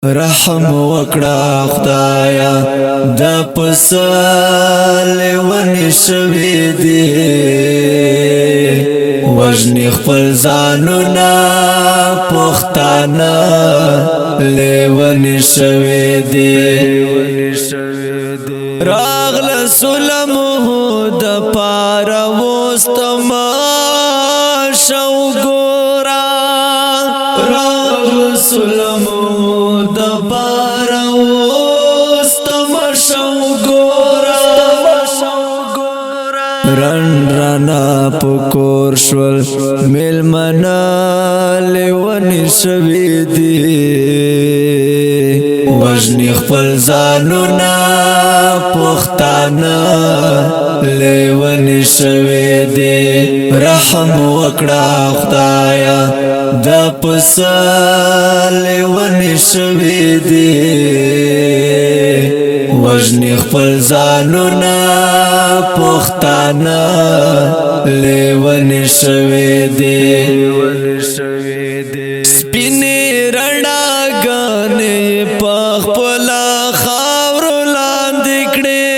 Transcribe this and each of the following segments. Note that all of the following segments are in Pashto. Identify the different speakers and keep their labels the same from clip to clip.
Speaker 1: رحم وکړه خدایا د پسل ونی شوی دی وجنی خپل ځانونه پښتانه لیونی شوی دی راغل سلمو د پاره وستما شو ګورا راغل سلمو د پاره وستما شو ګورا رن رانا پکور شول ملمنا لیونی شوی دی وجنی خپل ځانونه پښتانه لیونی شوی دی رحم وکړه خدایا د پسل لیونی شوی دی وجنی خپل ځانونه پښتانه لیونی شوی دی سپینې رڼاګانې په خپل خاورو لاندې کړې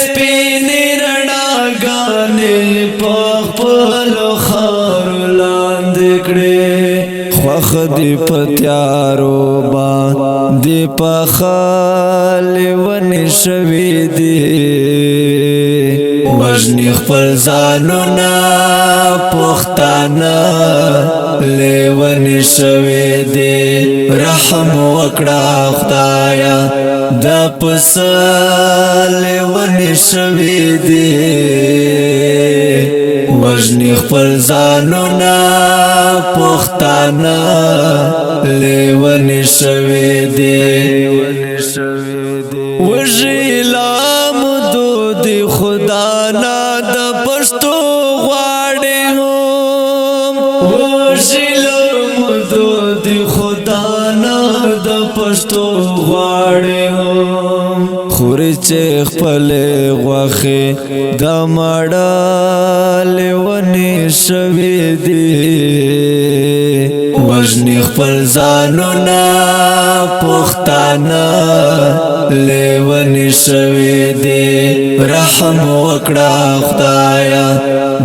Speaker 1: سپینې رڼاګانې په خپل خاورو لاندې کړې خوښ دې په تیارو باندې په لیونی شوی دی وجنی خپل ځانونه پښتانه لیونی شوی دی رحم وکړه خدایا د پسل لیونی شوی دی وجنی خپل ځانونه پښتانه لیونی شوی دی وژلا مدود خدا نه د پښتو غواړي هم وژلا مدود خدا نه د پښتو غواړي هم خوري چې خپل غوخه د ماړه لیونی شوی دی وجنی خپل ځانونه پښتانه لیونی شوی دی رحم وکړه خدایا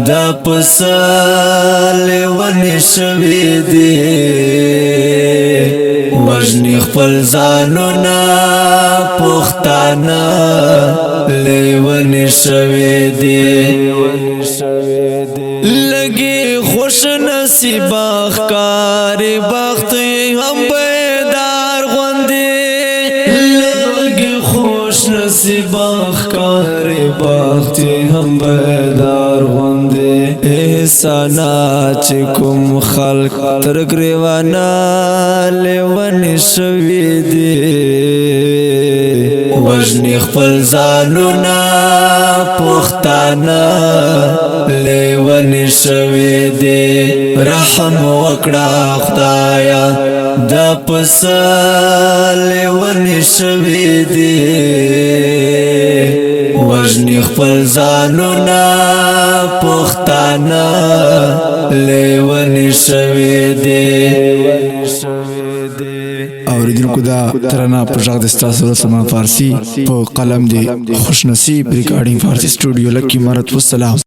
Speaker 1: د پسل لیونی شوی دی وجنی خپل ځانونه پښتانه لیونی شوی دی لګي خوش نصیب ښکاری بخت هم بیدار غوندې لګي خوش نصیب ښکاری بخت هم بیدار غوندې احسانات چې کوم خلق تر ګریوانه لیونی شوی دی وجنی خپل ځانونه پښتانه لیونی شوی دی رحم وکړه خدایا د پسل لیونی شوی دی وجنی خپل ځانونه پښتانه لیونی شوی دی
Speaker 2: اوریدونکو دا ترانه په غږ د ستاسو سلمان فارسی په قلم دی خوش نصیب ریکارډینګ فارسی سټوډیو لکی امارت والسلام.